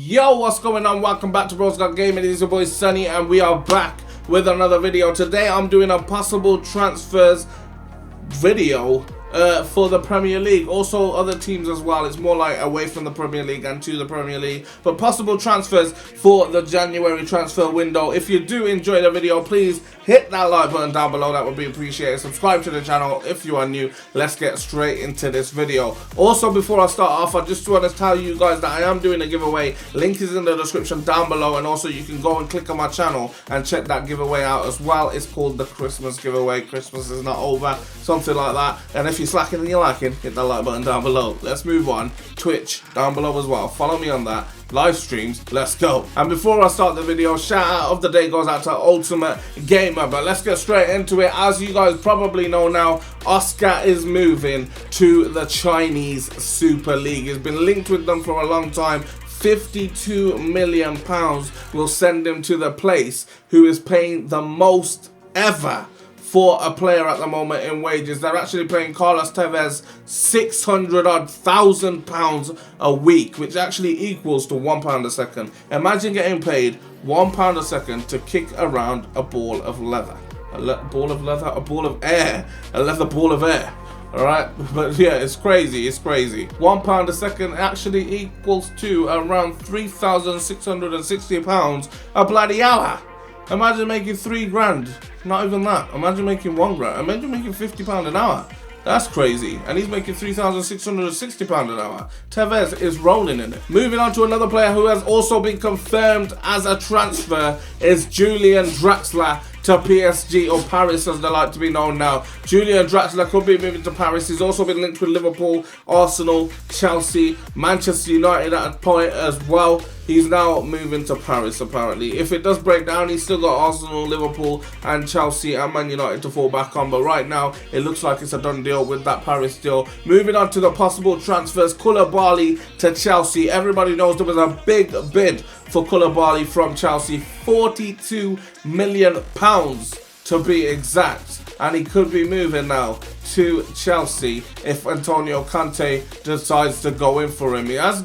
Yo, what's going on? Welcome back to Bros Got Gaming. It is your boy Sunny and we are back with another video. Today I'm doing a possible transfers video for the Premier League, also other teams as well. It's more like away from the Premier League and to the Premier League, but possible transfers for the January transfer window. If you do enjoy the video, please hit that like button down below, that would be appreciated. Subscribe to the channel if you are new. Let's get straight into this video. Also, before I start off, I just want to tell you guys that I am doing a giveaway. Link is in the description down below, and also you can go and click on my channel and check that giveaway out as well. It's called the Christmas giveaway. Christmas is not over, something like that. And if you're slacking and you're lacking, hit that like button down below. Let's move on. Twitch down below as well. Follow me on that. Live streams, let's go. And before I start the video, shout out of the day goes out to Ultimate Gamer. But let's get straight into it. As you guys probably know now, Oscar is moving to the Chinese Super League. He's been linked with them for a long time. £52 million will send him to the place who is paying the most ever for a player at the moment in wages. They're actually paying Carlos Tevez £600,000 a week, which actually equals to £1 a second. Imagine getting paid £1 a second to kick around a ball of leather. A ball of leather? A ball of air. A leather ball of air. Alright, but yeah, it's crazy, it's crazy. £1 a second actually equals to around £3,660 a bloody hour. Imagine making 3 grand. Not even that. Imagine making 1 grand. Imagine making £50 an hour. That's crazy. And he's making £3,660 an hour. Tevez is rolling in it. Moving on to another player who has also been confirmed as a transfer is Julian Draxler to PSG, or Paris as they like to be known now. Julian Draxler could be moving to Paris. He's also been linked with Liverpool, Arsenal, Chelsea, Manchester United at a point as well. He's now moving to Paris apparently. If it does break down, he's still got Arsenal, Liverpool and Chelsea and Man United to fall back on. But right now, it looks like it's a done deal with that Paris deal. Moving on to the possible transfers, Koulibaly to Chelsea. Everybody knows there was a big bid for Koulibaly from Chelsea. £42 million to be exact. And he could be moving now to Chelsea if Antonio Conte decides to go in for him. They have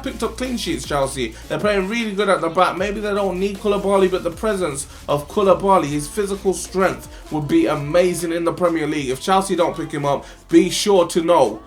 picked up clean sheets, Chelsea. They're playing really good at the back. Maybe they don't need Koulibaly, but the presence of Koulibaly, his physical strength, would be amazing in the Premier League. If Chelsea don't pick him up, be sure to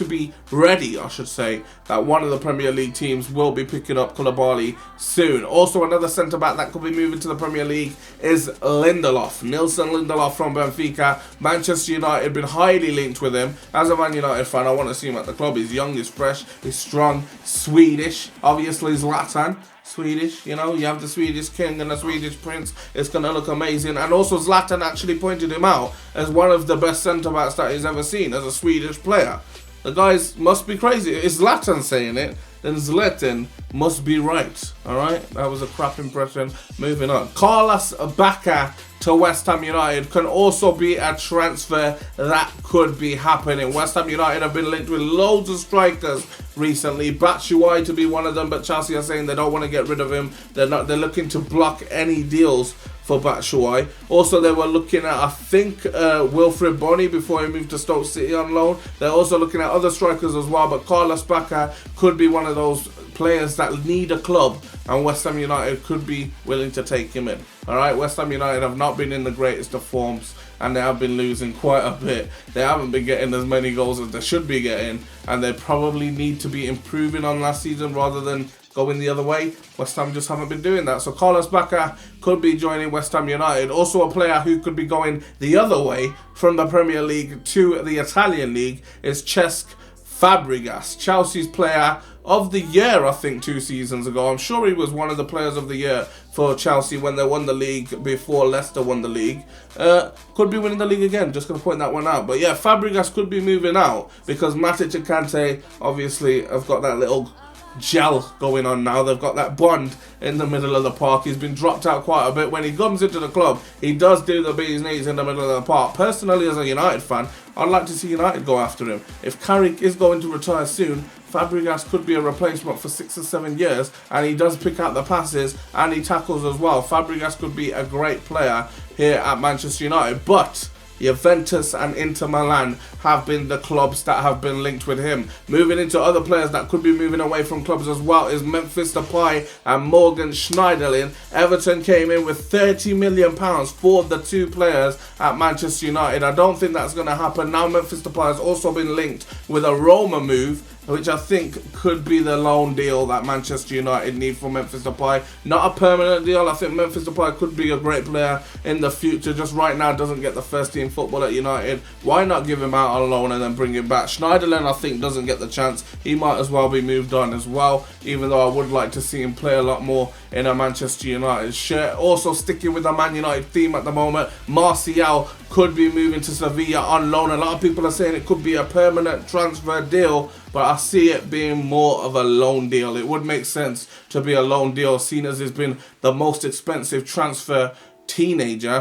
be ready, I should say, that one of the Premier League teams will be picking up Koulibaly soon. Also, another centre-back that could be moving to the Premier League is Lindelof. Nilsson Lindelof from Benfica. Manchester United been highly linked with him. As a Man United fan, I want to see him at the club. He's young, he's fresh, he's strong, Swedish. Obviously, Zlatan. Swedish, you know, you have the Swedish king and the Swedish prince. It's going to look amazing. And also Zlatan actually pointed him out as one of the best centre-backs that he's ever seen as a Swedish player. The guys must be crazy. If Zlatan saying it, then Zlatan must be right. Alright, that was a crap impression. Moving on. Carlos Bacca to West Ham United can also be a transfer that could be happening. West Ham United have been linked with loads of strikers recently. Batshuayi to be one of them, but Chelsea are saying they don't want to get rid of him. They're looking to block any deals for Batshuayi. Also, they were looking at, I think, Wilfred Bonny before he moved to Stoke City on loan. They're also looking at other strikers as well, but Carlos Bacca could be one of those players that need a club, and West Ham United could be willing to take him in. Alright, West Ham United have not been in the greatest of forms, and they have been losing quite a bit. They haven't been getting as many goals as they should be getting, and they probably need to be improving on last season rather than going the other way. West Ham just haven't been doing that. So Carlos Bacca could be joining West Ham United. Also a player who could be going the other way from the Premier League to the Italian League is Cesc Fabregas, Chelsea's player of the year, I think, 2 seasons ago. I'm sure he was one of the players of the year for Chelsea when they won the league before Leicester won the league. Could be winning the league again, just going to point that one out. But yeah, Fabregas could be moving out because Matic and Kante obviously have got that little gel going on now. They've got that bond in the middle of the park. He's been dropped out quite a bit. When he comes into the club, he does do the bee's knees in the middle of the park. Personally, as a United fan, I'd like to see United go after him. If Carrick is going to retire soon, Fabregas could be a replacement for 6 or 7 years, and he does pick out the passes and he tackles as well. Fabregas could be a great player here at Manchester United, but Juventus and Inter Milan have been the clubs that have been linked with him. Moving into other players that could be moving away from clubs as well is Memphis Depay and Morgan Schneiderlin. Everton came in with £30 million for the two players at Manchester United. I don't think that's going to happen. Now Memphis Depay has also been linked with a Roma move, which I think could be the loan deal that Manchester United need for Memphis Depay. Not a permanent deal. I think Memphis Depay could be a great player in the future. Just right now doesn't get the first team football at United. Why not give him out on loan and then bring him back? Schneiderlin, I think, doesn't get the chance. He might as well be moved on as well, even though I would like to see him play a lot more in a Manchester United shirt. Also sticking with the Man United theme at the moment, Martial could be moving to Sevilla on loan. A lot of people are saying it could be a permanent transfer deal, but I see it being more of a loan deal. It would make sense to be a loan deal, seeing as he's been the most expensive transferred teenager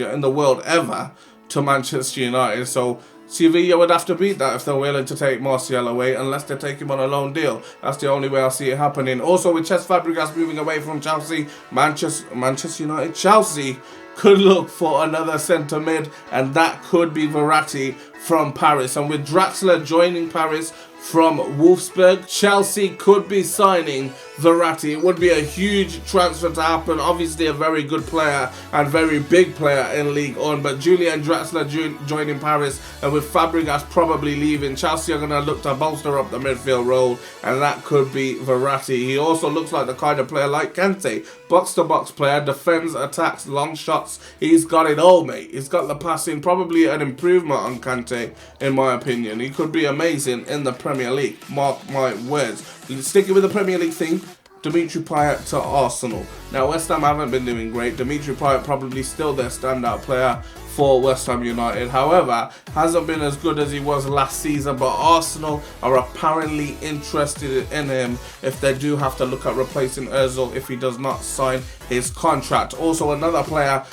in the world ever to Manchester United. So Sevilla would have to beat that if they're willing to take Martial away, unless they take him on a loan deal. That's the only way I see it happening. Also, with Cesc Fabregas moving away from Chelsea, Manchester United, Chelsea could look for another centre mid, and that could be Verratti from Paris. And with Draxler joining Paris from Wolfsburg, Chelsea could be signing Verratti. It would be a huge transfer to happen. Obviously a very good player and very big player in League One, but Julian Draxler joining Paris, and with Fabregas probably leaving, Chelsea are going to look to bolster up the midfield role, and that could be Verratti. He also looks like the kind of player like Kante, box-to-box player, defends, attacks, long shots. He's got it all, mate. He's got the passing, probably an improvement on Kante, in my opinion. He could be amazing in the Premier League, mark my words. Sticking with the Premier League thing, Dimitri Payet to Arsenal. Now, West Ham haven't been doing great. Dimitri Payet probably still their standout player for West Ham United. However, hasn't been as good as he was last season, but Arsenal are apparently interested in him if they do have to look at replacing Ozil if he does not sign his contract. Also, another player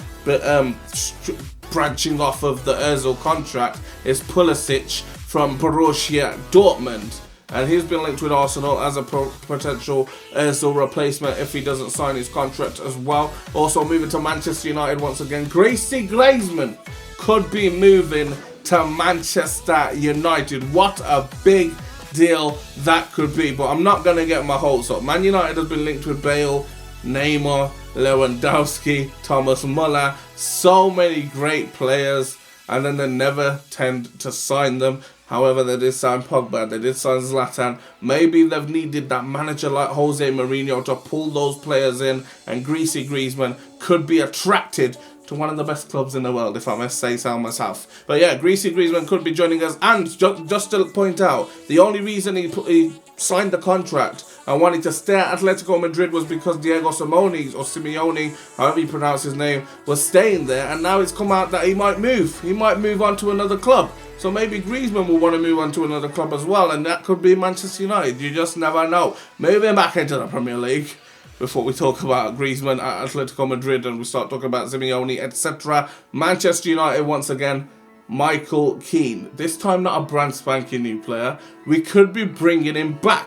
branching off of the Ozil contract is Pulisic from Borussia Dortmund, and he's been linked with Arsenal as a potential Ozil replacement if he doesn't sign his contract as well. Also moving to Manchester United once again, Griezmann could be moving to Manchester United. What a big deal that could be, but I'm not going to get my hopes up. Man United has been linked with Bale, Neymar, Lewandowski, Thomas Muller, so many great players, and then they never tend to sign them. However, they did sign Pogba, they did sign Zlatan. Maybe they've needed that manager like Jose Mourinho to pull those players in, and Griezmann could be attracted to one of the best clubs in the world, if I must say so myself. But yeah, Griezmann could be joining us. And just to point out, the only reason he signed the contract and wanted to stay at Atletico Madrid was because Diego Simeone, however you pronounce his name, was staying there. And now it's come out that he might move. He might move on to another club. So maybe Griezmann will want to move on to another club as well, and that could be Manchester United. You just never know. Moving back into the Premier League, before we talk about Griezmann at Atletico Madrid and we start talking about Simeone, etc. Manchester United once again, Michael Keane. This time not a brand spanking new player. We could be bringing him back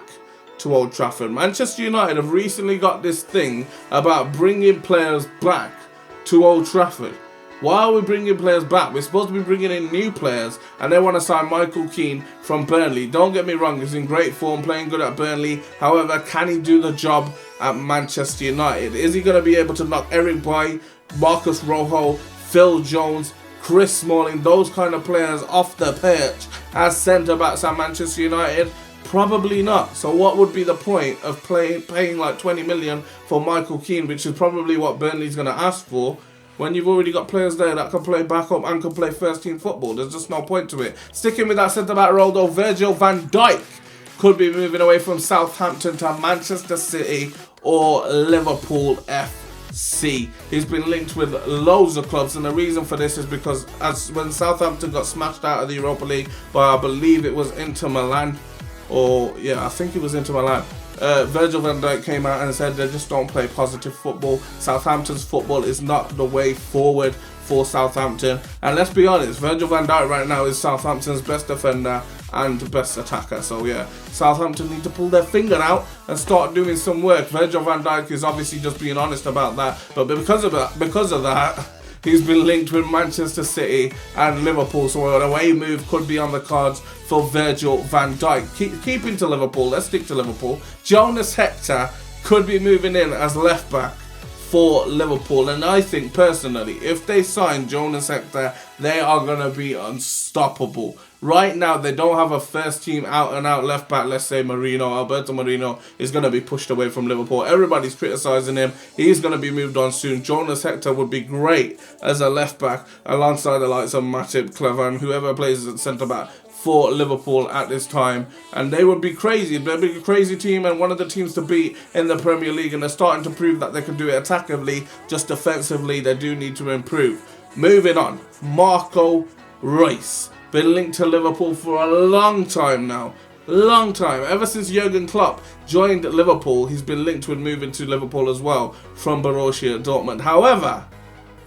to Old Trafford. Manchester United have recently got this thing about bringing players back to Old Trafford. Why are we bringing players back? We're supposed to be bringing in new players, and they want to sign Michael Keane from Burnley. Don't get me wrong, he's in great form, playing good at Burnley. However, can he do the job at Manchester United? Is he going to be able to knock Eric Bailly, Marcus Rojo, Phil Jones, Chris Smalling, those kind of players off the pitch as centre-backs at Manchester United? Probably not. So what would be the point of paying like 20 million for Michael Keane, which is probably what Burnley's going to ask for, when you've already got players there that can play backup and can play first-team football? There's just no point to it. Sticking with that centre-back role though, Virgil van Dijk could be moving away from Southampton to Manchester City or Liverpool FC. He's been linked with loads of clubs, and the reason for this is because when Southampton got smashed out of the Europa League by, I believe it was Inter Milan, I think it was Inter Milan, Virgil van Dijk came out and said they just don't play positive football. Southampton's football is not the way forward for Southampton. And let's be honest, Virgil van Dijk right now is Southampton's best defender and best attacker. So yeah, Southampton need to pull their finger out and start doing some work. Virgil van Dijk is obviously just being honest about that. But because of that, he's been linked with Manchester City and Liverpool, so an away move could be on the cards for Virgil van Dijk. Keeping to Liverpool, let's stick to Liverpool. Jonas Hector could be moving in as left back for Liverpool, and I think personally, if they sign Jonas Hector, they are going to be unstoppable. Right now, they don't have a first team out and out left back. Let's say Alberto Moreno is going to be pushed away from Liverpool. Everybody's criticising him. He's going to be moved on soon. Jonas Hector would be great as a left back alongside the likes of Matip, Clever, and whoever plays at centre back for Liverpool at this time, and they would be crazy. They'd be a crazy team and one of the teams to beat in the Premier League, and they're starting to prove that they can do it attackively. Just defensively, they do need to improve. Moving on, Marco Reus. Been linked to Liverpool for a long time now. Long time. Ever since Jurgen Klopp joined Liverpool, he's been linked with moving to Liverpool as well from Borussia Dortmund. However,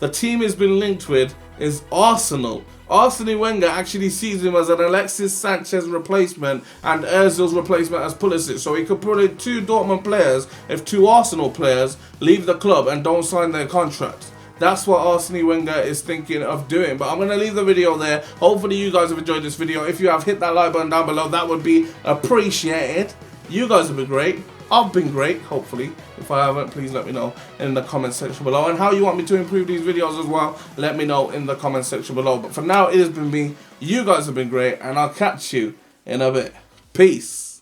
the team he's been linked with is Arsenal. Arsene Wenger actually sees him as an Alexis Sanchez replacement and Ozil's replacement as Pulisic. So he could put in 2 Dortmund players if 2 Arsenal players leave the club and don't sign their contracts. That's what Arsene Wenger is thinking of doing. But I'm going to leave the video there. Hopefully you guys have enjoyed this video. If you have, hit that like button down below. That would be appreciated. You guys have been great. I've been great, hopefully. If I haven't, please let me know in the comment section below. And how you want me to improve these videos as well, let me know in the comment section below. But for now, it has been me. You guys have been great. And I'll catch you in a bit. Peace.